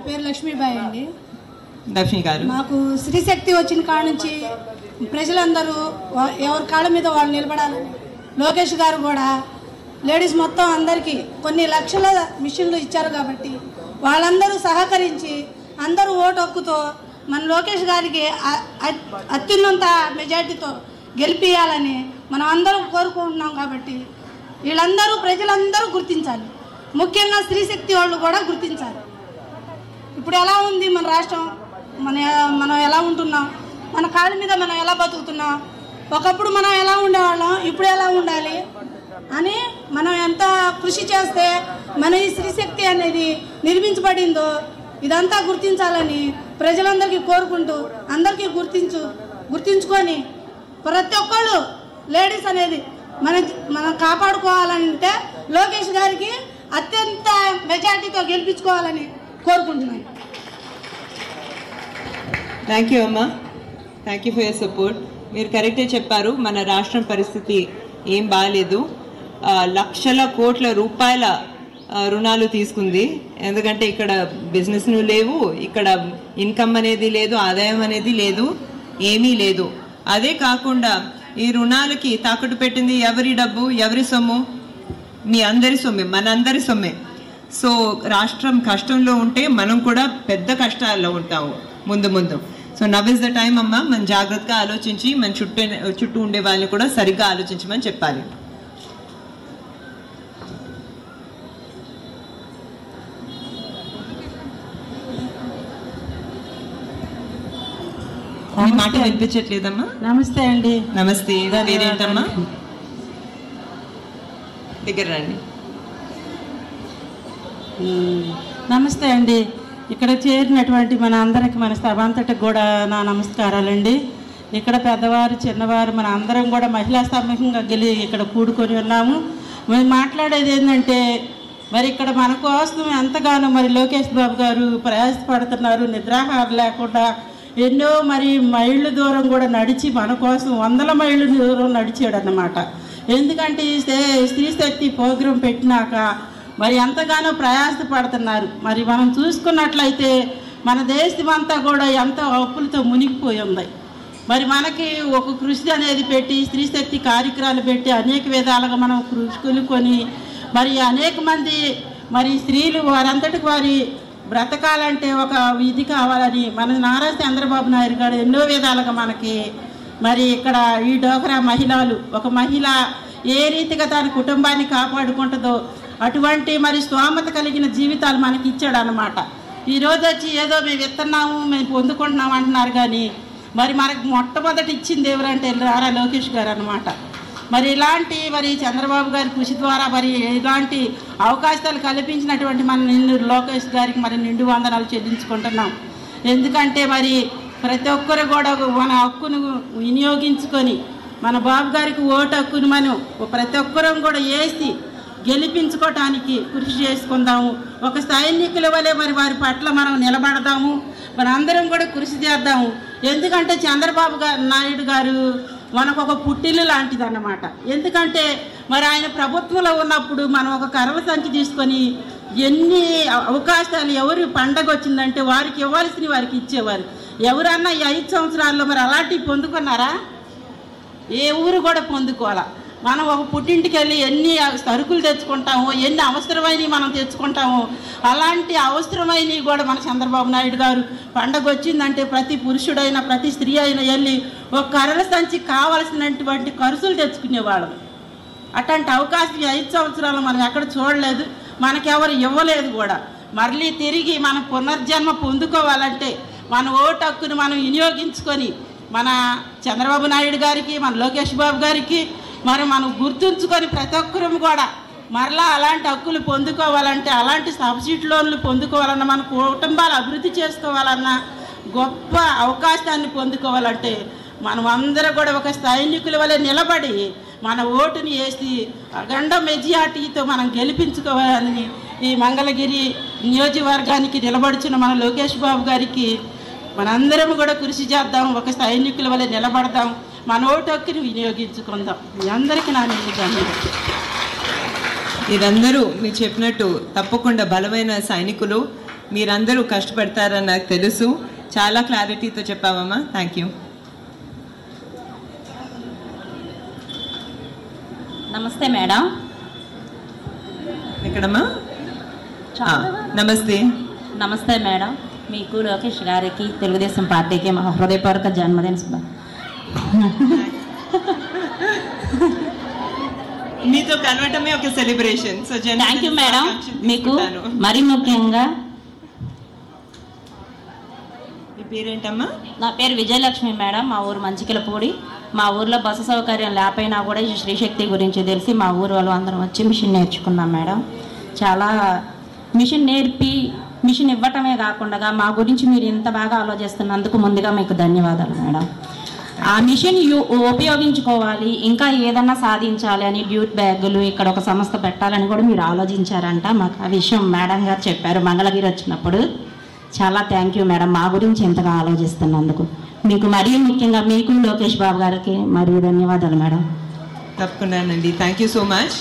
పేరు లక్ష్మీబాయి అండి. లక్ష్మి గారు, మాకు స్త్రీశక్తి వచ్చిన కాడ నుంచి ప్రజలందరూ ఎవరి కాళ్ళ మీద వాళ్ళు నిలబడాలని లోకేష్ గారు కూడా లేడీస్ మొత్తం అందరికీ కొన్ని లక్షల మిషన్లు ఇచ్చారు కాబట్టి వాళ్ళందరూ సహకరించి అందరూ ఓటు హక్కుతో మన లోకేష్ గారికి అత్యున్నత మెజార్టీతో గెలిపియాలని మనం అందరం కోరుకుంటున్నాం. కాబట్టి వీళ్ళందరూ ప్రజలందరూ గుర్తించాలి, ముఖ్యంగా స్త్రీశక్తి వాళ్ళు కూడా గుర్తించాలి. ఇప్పుడు ఎలా ఉంది మన రాష్ట్రం, మనం ఎలా ఉంటున్నాం, మన కాళ్ళ మీద మనం ఎలా బతుకుతున్నాం, ఒకప్పుడు మనం ఎలా ఉండేవాళ్ళం, ఇప్పుడు ఎలా ఉండాలి అని మనం ఎంత కృషి చేస్తే మన ఈ స్త్రీశక్తి అనేది నిర్మించబడిందో ఇదంతా గుర్తించాలని ప్రజలందరికీ కోరుకుంటూ అందరికీ గుర్తించుకొని ప్రతి ఒక్కళ్ళు లేడీస్ అనేది మనం కాపాడుకోవాలంటే లోకేష్ గారికి అత్యంత మెజార్టీతో గెలిపించుకోవాలని కోరుకుంటున్నాను. థ్యాంక్ యూ అమ్మా, thank you for your support. మీరు కరెక్టే చెప్పారు, మన రాష్ట్రం పరిస్థితి ఏం బాగాలేదు. లక్షల కోట్ల రూపాయల రుణాలు తీసుకుంది. ఎందుకంటే ఇక్కడ బిజినెస్లు లేవు, ఇక్కడ ఇన్కమ్ అనేది లేదు, ఆదాయం అనేది లేదు, ఏమీ లేదు. అదే కాకుండా ఈ రుణాలకి తాకట్టు పెట్టింది ఎవరి డబ్బు, ఎవరి సొమ్ము? మీ అందరి సొమ్మే, మనందరి సొమ్మే. సో రాష్ట్రం కష్టంలో ఉంటే మనం కూడా పెద్ద కష్టాల్లో ఉంటాము ముందు. So now is the time అమ్మా, మనం జాగ్రత్తగా ఆలోచించి మన చుట్టూ ఉండే వాళ్ళని కూడా సరిగ్గా ఆలోచించమని చెప్పాలి. మాట వినిపించట్లేదమ్మా? నమస్తే అండి. నమస్తే, పేరేంటమ్మా? దగ్గర రండి. నమస్తే అండి. ఇక్కడ చేరినటువంటి మన అందరికి, మన సభంతటికి కూడా నా నమస్కారాలండి. ఇక్కడ పెద్దవారు చిన్నవారు మన అందరం కూడా మహిళా సమూహంగా ఇక్కడ కూడుకొని ఉన్నాము. మేము మాట్లాడేది ఏంటంటే, మరి ఇక్కడ మన కోసం ఎంతగానో మరి లోకేష్ బాబు గారు ప్రయాసపడుతున్నారు. నిద్రాహారం లేకుండా ఎన్నో మరి మైళ్ళు దూరం కూడా నడిచి మన కోసం 100 మైళ్ళు దూరం నడిచాడు అన్నమాట. ఎందుకంటే స్త్రీశక్తి ప్రోగ్రాం పెట్టినాక మరి ఎంతగానో ప్రయాసపడుతున్నారు. మరి మనం చూసుకున్నట్లయితే మన దేశం అంతా కూడా ఎంతో అప్పులతో మునిగిపోయి ఉంది. మరి మనకి ఒక కృషి అనేది పెట్టి స్త్రీశక్తి కార్యక్రమాలు పెట్టి అనేక విధాలుగా మనం కృషుకొని మరి అనేక మంది మరి స్త్రీలు వారంతటికి వారి బ్రతకాలంటే ఒక విధి కావాలని మన నారా చంద్రబాబు నాయుడు గారు ఎన్నో విధాలుగా మనకి మరి ఇక్కడ ఈ డోక్రా మహిళలు, ఒక మహిళ ఏ రీతిగా తన కుటుంబాన్ని కాపాడుకుంటుందో అటువంటి మరి స్తోమత కలిగిన జీవితాలు మనకి ఇచ్చాడు అన్నమాట. ఈరోజు వచ్చి ఏదో మేము ఇస్తున్నాము, మేము పొందుకుంటున్నాము అంటున్నారు, కానీ మరి మనకు మొట్టమొదటి ఇచ్చింది ఎవరంటే నారా లోకేష్ గారు అన్నమాట. మరి ఇలాంటి మరి చంద్రబాబు గారి కృషి ద్వారా మరి ఇలాంటి అవకాశాలు కల్పించినటువంటి మన లోకేష్ గారికి మరి నిండు వందనాలు చెల్లించుకుంటున్నాం. ఎందుకంటే మరి ప్రతి ఒక్కరు కూడా మన హక్కును వినియోగించుకొని మన బాబు గారికి ఓటు హక్కును మనం ప్రతి ఒక్కరం కూడా వేసి గెలిపించుకోవటానికి కృషి చేసుకుందాము. ఒక సైనికుల వలె మరి వారి పట్ల మనం నిలబడదాము, మన అందరం కూడా కృషి చేద్దాము. ఎందుకంటే చంద్రబాబు నాయుడు గారు మనకు ఒక పుట్టిల్లు లాంటిది అన్నమాట. ఎందుకంటే మరి ఆయన ప్రభుత్వంలో ఉన్నప్పుడు మనం ఒక కర్రల సంచి తీసుకొని ఎన్ని అవకాశాలు, ఎవరు పండగ వచ్చిందంటే వారికి ఇవ్వాల్సినవి వారికి ఇచ్చేవారు. ఎవరన్నా ఈ 5 సంవత్సరాల్లో మరి అలాంటివి పొందుకున్నారా? ఏ ఊరు కూడా పొందుకోవాలా. మనం ఒక పుట్టింటికి వెళ్ళి ఎన్ని సరుకులు తెచ్చుకుంటామో, ఎన్ని అవసరమైనవి మనం తెచ్చుకుంటామో, అలాంటి అవసరమైనవి కూడా మన చంద్రబాబు నాయుడు గారు పండగ వచ్చిందంటే ప్రతి పురుషుడైనా ప్రతి స్త్రీ అయినా వెళ్ళి ఒక కర్రల సంచి కావాల్సినటువంటి ఖర్చులు తెచ్చుకునేవాళ్ళం. అట్లాంటి అవకాశం 5 సంవత్సరాలు మనం ఎక్కడ చూడలేదు, మనకెవరు ఇవ్వలేదు కూడా. మళ్ళీ తిరిగి మనం పునర్జన్మ పొందుకోవాలంటే మన ఓటు హక్కును మనం వినియోగించుకొని మన చంద్రబాబు నాయుడు గారికి, మన లోకేష్ బాబు గారికి మనం గుర్తుంచుకొని ప్రతి ఒక్కరూ కూడా మరలా అలాంటి హక్కులు పొందుకోవాలంటే, అలాంటి సబ్సిడీ లోన్లు పొందుకోవాలన్నా, మన కుటుంబాలు అభివృద్ధి చేసుకోవాలన్నా, గొప్ప అవకాశాన్ని పొందుకోవాలంటే మనం అందరూ కూడా ఒక సైనికుల వలె నిలబడి మన ఓటుని వేసి అఖండ మెజార్టీతో మనం గెలిపించుకోవాలని ఈ మంగళగిరి నియోజకవర్గానికి నిలబడుచున్న మన లోకేష్ బాబు గారికి మనందరం కూడా కృషి చేద్దాం, ఒక సైనికుల వల్ల నిలబడదాం, మన ఓటు హక్కుని వినియోగించుకుందాం. మీ అందరికీ నా నిజంగా మీరందరూ మీరు చెప్పినట్టు తప్పకుండా బలమైన సైనికులు. మీరందరూ కష్టపడతారని నాకు తెలుసు. చాలా క్లారిటీతో చెప్పావమ్మా. Thank you. నమస్తే మేడం. ఎక్కడమ్మా? నమస్తే. నమస్తే మేడం. మీకు లోకేష్ గారికి తెలుగుదేశం పార్టీకి మా హృదయపూర్వక జన్మదిన మీతో కలవటమే ఒక celebration. So thank you madam. మీకు మరీ ముఖ్యంగా మీ పేరేంటమ్మా? నా పేరు విజయలక్ష్మి మేడం. మా ఊరు మంచికిలపూడి. మా ఊర్లో బస్సు సౌకర్యం లేకపోయినా కూడా ఈ శ్రీశక్తి గురించి తెలిసి మా ఊరు వాళ్ళు అందరం వచ్చి మిషన్ నేర్చుకున్నాం మేడం. చాలా మిషన్ ఇవ్వటమే కాకుండా మా గురించి మీరు ఇంత బాగా ఆలోచిస్తున్నందుకు ముందుగా మీకు ధన్యవాదాలు మేడం. ఆ మిషన్ ఉపయోగించుకోవాలి, ఇంకా ఏదన్నా సాధించాలి అని డ్యూట్ బ్యాగులు ఇక్కడ ఒక సంస్థ పెట్టాలని కూడా మీరు ఆలోచించారంట. మాకు ఆ విషయం మేడం గారు చెప్పారు మంగళగిరి వచ్చినప్పుడు. చాలా థ్యాంక్ యూ మేడం, మా గురించి ఇంతగా ఆలోచిస్తున్నందుకు. మీకు మరీ ముఖ్యంగా మీకు లోకేష్ బాబు గారికి మరీ ధన్యవాదాలు మేడం. తప్పకుండానండి. Thank you so much.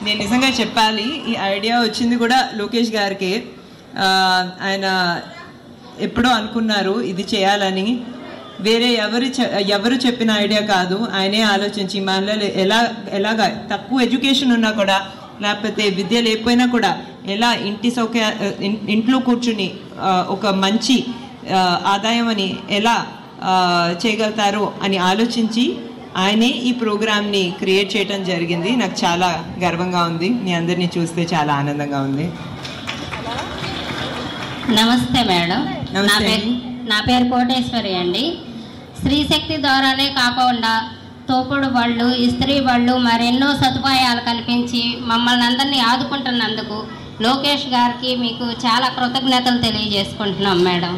నేను నిజంగా చెప్పాలి, ఈ ఐడియా వచ్చింది కూడా లోకేష్ గారికి. ఆయన ఎప్పుడో అనుకున్నారు ఇది చేయాలని. వేరే ఎవరు చెప్పిన ఐడియా కాదు, ఆయనే ఆలోచించి మనలో ఎలాగా తక్కువ ఎడ్యుకేషన్ ఉన్నా కూడా, లేకపోతే విద్య లేకపోయినా కూడా ఎలా ఇంట్లో కూర్చుని ఒక మంచి ఆదాయం అని ఎలా చేయగలుగుతారో అని ఆలోచించి ఆయనే ఈ ప్రోగ్రామ్ని క్రియేట్ చేయడం జరిగింది. నాకు చాలా గర్వంగా ఉంది. మీ అందరినీ చూస్తే చాలా ఆనందంగా ఉంది. నమస్తే మేడం. నా పేరు కోటేశ్వరి అండి. స్త్రీశక్తి ద్వారానే కాకుండా తోపుడు బళ్ళు, ఇస్త్రీ బళ్ళు మరెన్నో సదుపాయాలు కల్పించి మమ్మల్ని అందరినీ ఆదుకుంటున్నందుకు లోకేష్ గారికి మీకు చాలా కృతజ్ఞతలు తెలియజేసుకుంటున్నాం మేడం.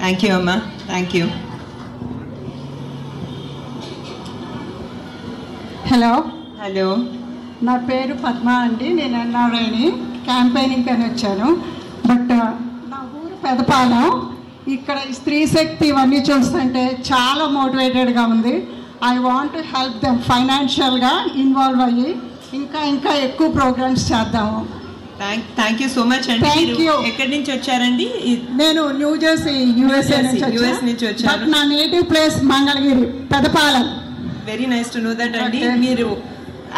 థ్యాంక్ యూ అమ్మా. Thank you. హలో. నా పేరు పద్మ అండి. నేను ఎన్ఆర్ఐని క్యాంపెయినింగ్ అని వచ్చాను. బట్ నా ఊరు పెదపాలెం. ఇక్కడ స్త్రీశక్తి ఇవన్నీ చూస్తుంటే చాలా మోటివేటెడ్గా ఉంది. I want to help them ఫైనాన్షియల్గా ఇన్వాల్వ్ అయ్యి ఇంకా ఎక్కువ ప్రోగ్రామ్స్ చేద్దాము. థ్యాంక్ యూ సో మచ్ అండి. Thank you. ఎక్కడి నుంచి వచ్చారండి? నేను న్యూజెర్సీ యుఎస్ఏ నుంచి వచ్చాను. నా native place Mangalagiri Pedapalem. Very nice to know that అండి. మీరు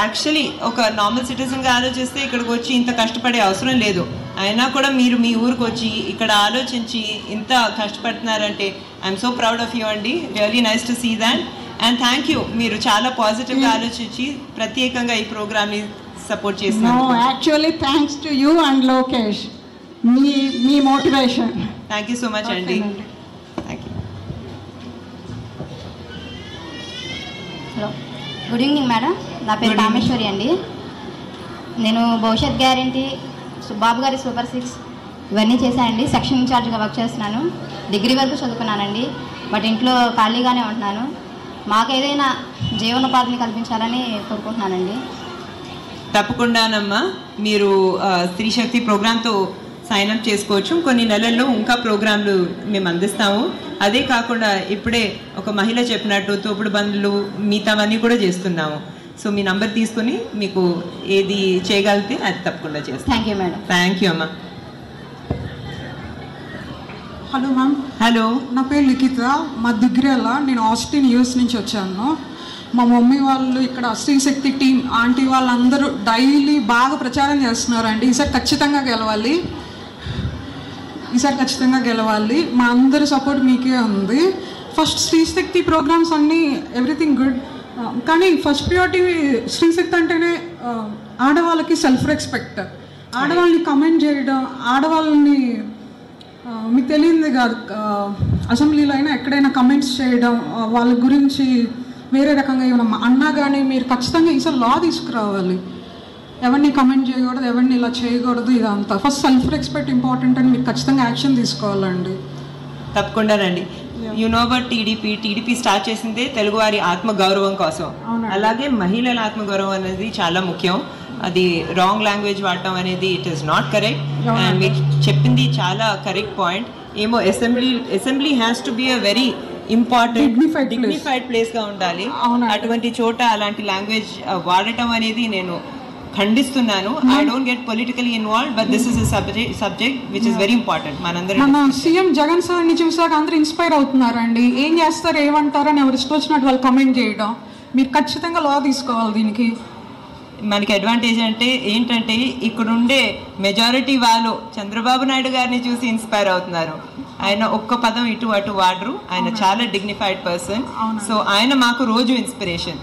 యాక్చువల్లీ ఒక నార్మల్ సిటిజన్గా ఆలోచిస్తే ఇక్కడికి వచ్చి ఇంత కష్టపడే అవసరం లేదు. అయినా కూడా మీరు మీ ఊరికి వచ్చి ఇక్కడ ఆలోచించి ఇంత కష్టపడుతున్నారంటే I'm so proud of you అండి. Really nice to see that. And thank you. మీరు చాలా పాజిటివ్గా ఆలోచించి ప్రత్యేకంగా ఈ ప్రోగ్రామ్ని సపోర్ట్ చేస్తున్నారు. Actually thanks to you and Lokesh, మీ motivation. Thank you so much అండి. Thank you. Hello, good evening madam. నా పేరు కామేశ్వరి అండి. నేను భవిష్యత్ గ్యారంటీ, బాబు గారి సూపర్ 6 ఇవన్నీ చేశానండి. సెక్షన్ ఇన్ఛార్జ్గా వర్క్ చేస్తున్నాను. డిగ్రీ వరకు చదువుకున్నానండి. బట్ ఇంట్లో ఖాళీగానే ఉంటున్నాను. మాకు ఏదైనా జీవనోపాధిని కల్పించాలని కోరుకుంటున్నానండి. తప్పకుండానమ్మా. మీరు స్త్రీశక్తి ప్రోగ్రాంతో సైన్అప్ చేసుకోవచ్చు. కొన్ని నెలల్లో ఇంకా ప్రోగ్రాంలు మేము అందిస్తాము. అదే కాకుండా ఇప్పుడే ఒక మహిళ చెప్పినట్టు తోపుడు బండ్లు మిగతావన్నీ కూడా చేస్తున్నాము. సో మీ నంబర్ తీసుకుని మీకు ఏది చేయగలిగితే అది తప్పకుండా చేస్తాం. Thank you madam. Thank you అమ్మా. Hello ma'am. హలో. నా పేరు లిఖిత. మా దిగ్రేల. నేను ఆస్టిన్ యూఎస్ నుంచి వచ్చాను. మా మమ్మీ వాళ్ళు ఇక్కడ స్త్రీశక్తి టీం ఆంటీ వాళ్ళందరూ డైలీ బాగా ప్రచారం చేస్తున్నారండి. ఈసారి ఖచ్చితంగా గెలవాలి. మా అందరి సపోర్ట్ మీకే ఉంది. ఫస్ట్ స్త్రీశక్తి ప్రోగ్రామ్స్ అన్నీ ఎవ్రీథింగ్ గుడ్, కానీ ఫస్ట్ ప్రియారిటీ స్త్రీశక్తి అంటేనే ఆడవాళ్ళకి సెల్ఫ్ రెస్పెక్ట్. ఆడవాళ్ళని కమెంట్ చేయడం, ఆడవాళ్ళని మీకు తెలియదు కాదు, అసెంబ్లీలో అయినా ఎక్కడైనా కమెంట్స్ చేయడం, వాళ్ళ గురించి వేరే రకంగా ఏమన్నా అన్నా కానీ మీరు ఖచ్చితంగా ఈసారి లా తీసుకురావాలి. ఎవరిని కమెంట్ చేయకూడదు, ఎవరిని ఇలా చేయకూడదు. ఇదంతా ఫస్ట్ సెల్ఫ్ రెస్పెక్ట్ ఇంపార్టెంట్ అని మీరు ఖచ్చితంగా యాక్షన్ తీసుకోవాలండి. తప్పకుండా రండి. You know about TDP start చేసిందే తెలుగువారి ఆత్మగౌరవం కోసం. అలాగే మహిళల ఆత్మగౌరవం అనేది చాలా ముఖ్యం. అది రాంగ్ లాంగ్వేజ్ వాడటం అనేది it is not correct. And మీరు చెప్పింది చాలా కరెక్ట్ పాయింట్. ఏమో assembly has to be a very important dignified ప్లేస్గా ఉండాలి. అటువంటి చోట అలాంటి లాంగ్వేజ్ వాడటం అనేది నేను ఖండిస్తున్నాను. I don't get politically involved, but this is a subject which is very important. మన సీఎం జగన్ సార్ని చూసాక అందరూ ఇన్స్పైర్ అవుతున్నారండి. ఏం చేస్తారు ఏమంటారని ఎవరు ఇష్టం వచ్చినట్టు వాళ్ళు కమెంట్ చేయడం. మీరు ఖచ్చితంగా లా తీసుకోవాలి దీనికి. మనకి అడ్వాంటేజ్ అంటే ఏంటంటే ఇక్కడుండే మెజారిటీ వాళ్ళు చంద్రబాబు నాయుడు గారిని చూసి ఇన్స్పైర్ అవుతున్నారు. ఆయన ఒక్క పదం ఇటు అటు వాడరు. ఆయన చాలా డిగ్నిఫైడ్ పర్సన్. సో ఆయన మాకు రోజు ఇన్స్పిరేషన్.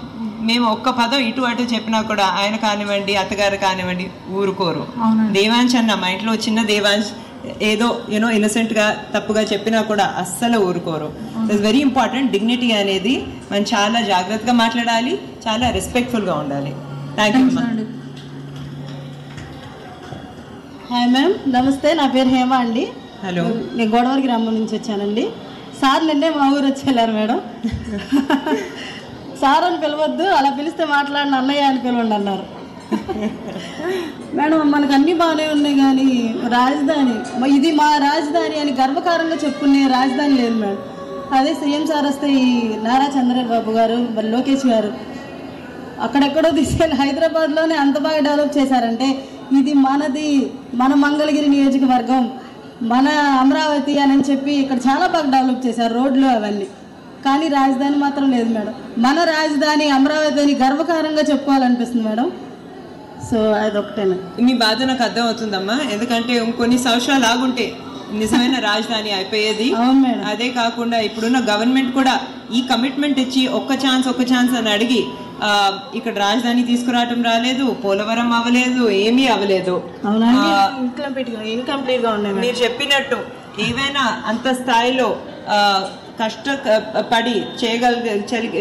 మేము ఒక్క పదం ఇటు అటు చెప్పినా కూడా ఆయన కానివ్వండి, అత్తగారు కానివ్వండి ఊరుకోరు. దేవాంశ్ అన్న మా ఇంట్లో చిన్న దేవాంశ్ ఏదో ఇన్నసెంట్గా తప్పుగా చెప్పినా కూడా అస్సలు ఊరుకోరు. It's very important. డిగ్నిటీ అనేది మనం చాలా జాగ్రత్తగా మాట్లాడాలి, చాలా రెస్పెక్ట్ఫుల్గా ఉండాలి. థ్యాంక్ యూ అమ్మా. హాయ్ మ్యామ్, నమస్తే. నా పేరు హేమ అండి. హలో. నేను గోడవరి గ్రామం నుంచి వచ్చానండి. సార్ నిన్నే మా ఊరు వచ్చి వెళ్ళారు మేడం. సార్ అని పిలవద్దు, అలా పిలిస్తే మాట్లాడిన అన్నయ్య అని పిలవండి అన్నారు. మేడం మనకు అన్నీ బాగానే ఉన్నాయి కానీ రాజధాని, ఇది మా రాజధాని అని గర్వకారంగా చెప్పుకునే రాజధాని లేదు మేడం. అదే సీఎం సార్ వస్తే ఈ నారా చంద్రబాబు గారు, లోకేష్ గారు అక్కడెక్కడో తీసుకెళ్ళి హైదరాబాద్లోనే అంత బాగా డెవలప్ చేశారంటే ఇది మనది, మన మంగళగిరి నియోజకవర్గం, మన అమరావతి అని చెప్పి ఇక్కడ చాలా బాగా డెవలప్ చేశారు రోడ్లు అవన్నీ. కానీ రాజధాని మాత్రం లేదు మేడం. మన రాజధాని అమరావతి అని గర్వకారంగా చెప్పుకోవాలనిపిస్తుంది మేడం. సో అదొకటేనా. మీ బాధ నాకు అర్థం అవుతుందమ్మా. ఎందుకంటే కొన్ని సంవత్సరాలు ఆగుంటే నిజమైన రాజధాని అయిపోయేది. అదే కాకుండా ఇప్పుడున్న గవర్నమెంట్ కూడా ఈ కమిట్మెంట్ ఇచ్చి ఒక్క ఛాన్స్ అని అడిగి ఇక్కడ రాజధాని తీసుకురావటం రాలేదు, పోలవరం అవ్వలేదు, ఏమీ అవ్వలేదు. మీరు చెప్పినట్టు ఏవైనా అంత స్థాయిలో కష్టపడి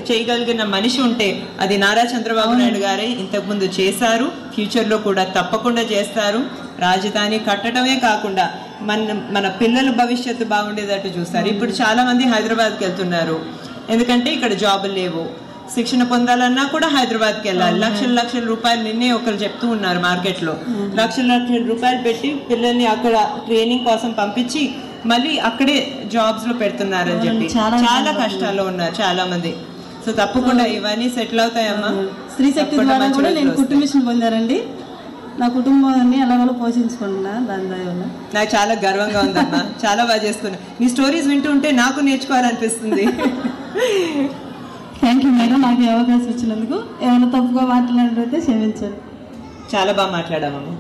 చేయగలిగిన మనిషి ఉంటే అది నారా చంద్రబాబు నాయుడు గారే ఇంతకుముందు చేశారు, ఫ్యూచర్లో కూడా తప్పకుండా చేస్తారు. రాజధాని కట్టడమే కాకుండా మన పిల్లల భవిష్యత్తు బాగుండేటట్టు చూస్తారు. ఇప్పుడు చాలా మంది హైదరాబాద్కి వెళ్తున్నారు, ఎందుకంటే ఇక్కడ జాబులు లేవు. శిక్షణ పొందాలన్నా కూడా హైదరాబాద్కి వెళ్ళాలి. లక్షల రూపాయలు నిన్నే ఒకరు చెప్తూ ఉన్నారు మార్కెట్లో. లక్షల రూపాయలు పెట్టి పిల్లల్ని అక్కడ ట్రైనింగ్ కోసం పంపించి మళ్ళీ అక్కడే జాబ్స్ లో పెడుతున్నారని చెప్పి చాలా కష్టాల్లో ఉన్నారు చాలా మంది. సో తప్పకుండా ఇవన్నీ సెటిల్ అవుతాయమ్మా. స్త్రీశక్తి ద్వారా కూడా నేను కుటుంబిషన్ పొందారండి. నా కుటుంబాన్ని ఎలాగో పోషించుకుంటున్నా. దాని వల్ల నాకు చాలా గర్వంగా ఉందమ్మా. చాలా బాగా చేస్తున్నా. మీ స్టోరీస్ వింటూ ఉంటే నాకు నేర్చుకోవాలనిపిస్తుంది. థ్యాంక్ యూ మేడం, నాకు అవకాశం ఇచ్చినందుకు. ఏమైనా తప్పుగా మాట్లాడినట్లయితే క్షమించండి. చాలా బాగా మాట్లాడామమ్మా.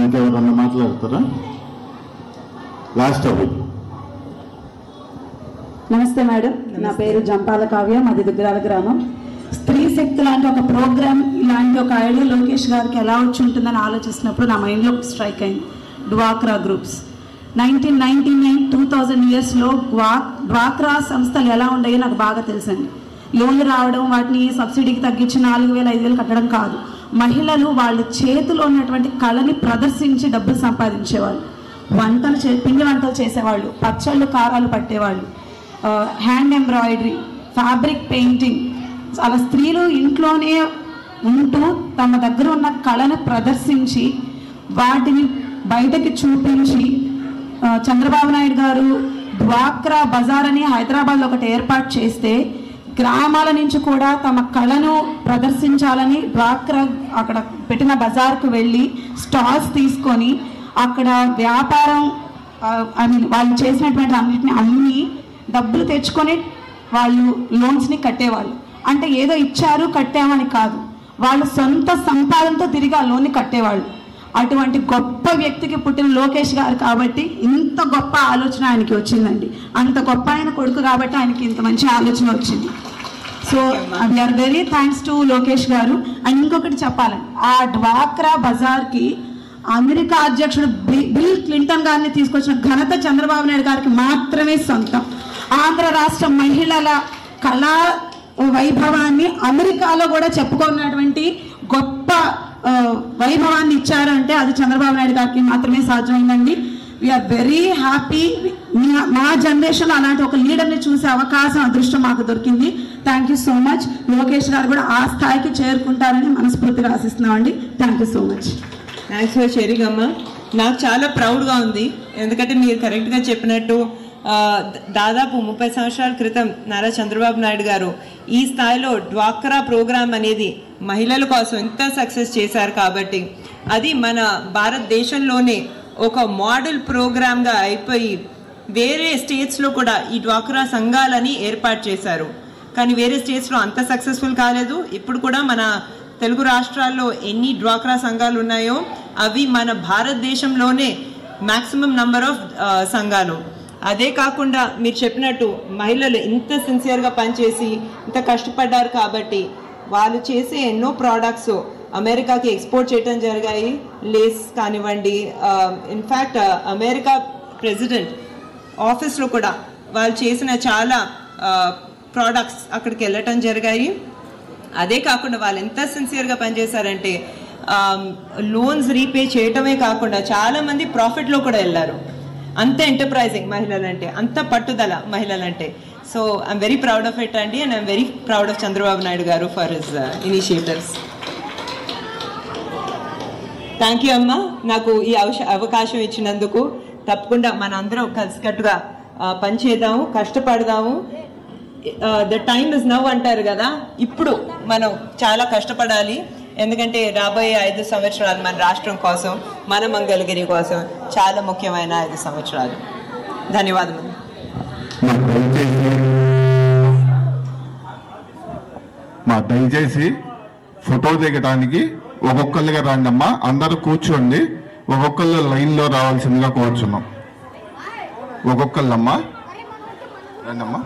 ఇంకెవరన్నా మాట్లాడతారా? లాస్ట్ నమస్తే మేడం, నా పేరు జంపాల కావ్య, మాది దుగ్గరాల గ్రామం. స్త్రీ శక్తి లాంటి ఒక ప్రోగ్రామ్, ఇలాంటి ఒక ఐడియా లోకేష్ గారికి ఎలా వచ్చి ఉంటుందని ఆలోచిస్తున్నప్పుడు నా మైండ్లో స్ట్రైక్ అయింది. డ్వాక్రా గ్రూప్స్ 1999-2000 ఇయర్స్లో డ్వాక్రా సంస్థలు ఎలా ఉండేవో నాకు బాగా తెలుసండి. లోన్లు రావడం, వాటిని సబ్సిడీకి తగ్గించి 4,000-5,000 కట్టడం కాదు, మహిళలు వాళ్ళ చేతిలో ఉన్నటువంటి కళని ప్రదర్శించి డబ్బులు సంపాదించేవాళ్ళు. పిండి వంటలు చేసేవాళ్ళు, పచ్చళ్ళు కారాలు పట్టేవాళ్ళు, హ్యాండ్ ఎంబ్రాయిడరీ, ఫ్యాబ్రిక్ పెయింటింగ్. అలా స్త్రీలు ఇంట్లోనే ఉంటూ తమ దగ్గర ఉన్న కళను ప్రదర్శించి వాటిని బయటకి చూపించి చంద్రబాబు నాయుడు గారు డ్వాక్రా బజార్ అని హైదరాబాద్లో ఒకటి ఏర్పాటు చేస్తే గ్రామాల నుంచి కూడా తమ కళను ప్రదర్శించాలని డ్వాక్రా అక్కడ పెట్టిన బజార్కు వెళ్ళి స్టాల్స్ తీసుకొని అక్కడ వ్యాపారం వాళ్ళు చేసినటువంటి అన్నిటిని అమ్మి డబ్బులు తెచ్చుకొని వాళ్ళు లోన్స్ని కట్టేవాళ్ళు. అంటే ఏదో ఇచ్చారు కట్టామని కాదు, వాళ్ళు సొంత సంపాదనతో తిరిగి ఆ లోన్ని కట్టేవాళ్ళు. అటువంటి గొప్ప వ్యక్తికి పుట్టిన లోకేష్ గారు కాబట్టి ఇంత గొప్ప ఆలోచన ఆయనకి వచ్చిందండి. అంత గొప్ప ఆయన కొడుకు కాబట్టి ఆయనకి ఇంత మంచి ఆలోచన వచ్చింది. So we are very thanks to Lokesh గారు. అండ్ ఇంకొకటి చెప్పాలండి, ఆ డ్వాక్రా బజార్కి అమెరికా అధ్యక్షుడు బిల్ క్లింటన్ గారిని తీసుకొచ్చిన ఘనత చంద్రబాబు నాయుడు గారికి మాత్రమే సొంతం. ఆంధ్ర రాష్ట్ర మహిళల కళా వైభవాన్ని అమెరికాలో కూడా చెప్పుకున్నటువంటి గొప్ప వైభవాన్ని ఇచ్చారంటే అది చంద్రబాబు నాయుడు గారికి మాత్రమే సాధ్యమైందండి. We are very happy. మా జనరేషన్లో అలాంటి ఒక లీడర్ని చూసే అవకాశం, అదృష్టం మాకు దొరికింది. Thank you so much. Lokesh గారు కూడా ఆ స్థాయికి చేరుకుంటారని మనస్ఫూర్తిగా ఆశిస్తున్నామండి. Thank you so much. Thanks for sharing అమ్మా. నాకు చాలా ప్రౌడ్గా ఉంది, ఎందుకంటే మీరు కరెక్ట్గా చెప్పినట్టు దాదాపు 30 సంవత్సరాల క్రితం నారా చంద్రబాబు నాయుడు గారు ఈ స్థాయిలో డ్వాక్రా ప్రోగ్రామ్ అనేది మహిళల కోసం ఎంత సక్సెస్ చేశారు కాబట్టి అది మన భారతదేశంలోనే ఒక మోడల్ ప్రోగ్రామ్గా అయిపోయి వేరే స్టేట్స్లో కూడా ఈ డ్వాక్రా సంఘాలని ఏర్పాటు చేశారు. కానీ వేరే స్టేట్స్లో అంత సక్సెస్ఫుల్ కాలేదు. ఇప్పుడు కూడా మన తెలుగు రాష్ట్రాల్లో ఎన్ని డ్వాక్రా సంఘాలు ఉన్నాయో అవి మన భారతదేశంలోనే మ్యాక్సిమం నంబర్ ఆఫ్ సంఘాలు. అదే కాకుండా మీరు చెప్పినట్టు మహిళలు ఇంత సిన్సియర్గా పనిచేసి ఇంత కష్టపడ్డారు కాబట్టి వాళ్ళు చేసే ఎన్నో ప్రోడక్ట్స్ అమెరికాకి ఎక్స్పోర్ట్ చేయడం జరిగాయి. లేస్ కానివ్వండి, ఇన్ఫ్యాక్ట్ అమెరికా ప్రెసిడెంట్ ఆఫీస్లో కూడా వాళ్ళు చేసిన చాలా ప్రోడక్ట్స్ అక్కడికి వెళ్ళటం జరిగాయి. అదే కాకుండా వాళ్ళు ఎంత సిన్సియర్గా పనిచేశారంటే లోన్స్ రీపే చేయటమే కాకుండా చాలామంది ప్రాఫిట్లో కూడా వెళ్ళారు. అంత ఎంటర్ప్రైజింగ్ మహిళలంటే, అంత పట్టుదల మహిళలంటే. So I'm very proud of it అండి, and I'm very proud of Chandrababu Naidu గారు for his initiatives. Thank you అమ్మ, నాకు ఈ అవకాశం ఇచ్చినందుకు. తప్పకుండా మన అందరం కలిసికట్టుగా పనిచేద్దాము, కష్టపడదాము. ద టైమ్ ఇస్ నవ్ అంటారు కదా, ఇప్పుడు మనం చాలా కష్టపడాలి. ఎందుకంటే రాబోయే 5 సంవత్సరాలు మన రాష్ట్రం కోసం, మన మంగళగిరి కోసం చాలా ముఖ్యమైన 5 సంవత్సరాలు. ధన్యవాదములు. దయచేసి ఫోటో దిగడానికి ఒక్కొక్కరిగా రండమ్మా. అందరూ కూర్చోండి, ఒక్కొక్కళ్ళు లైన్లో రావాల్సిందిగా కోరుచున్నాం. ఒక్కొక్కళ్ళమ్మా రండమ్మా.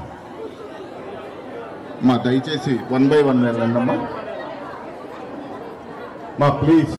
దయచేసి 1 by 1 రండమ్మా. ప్లీజ్.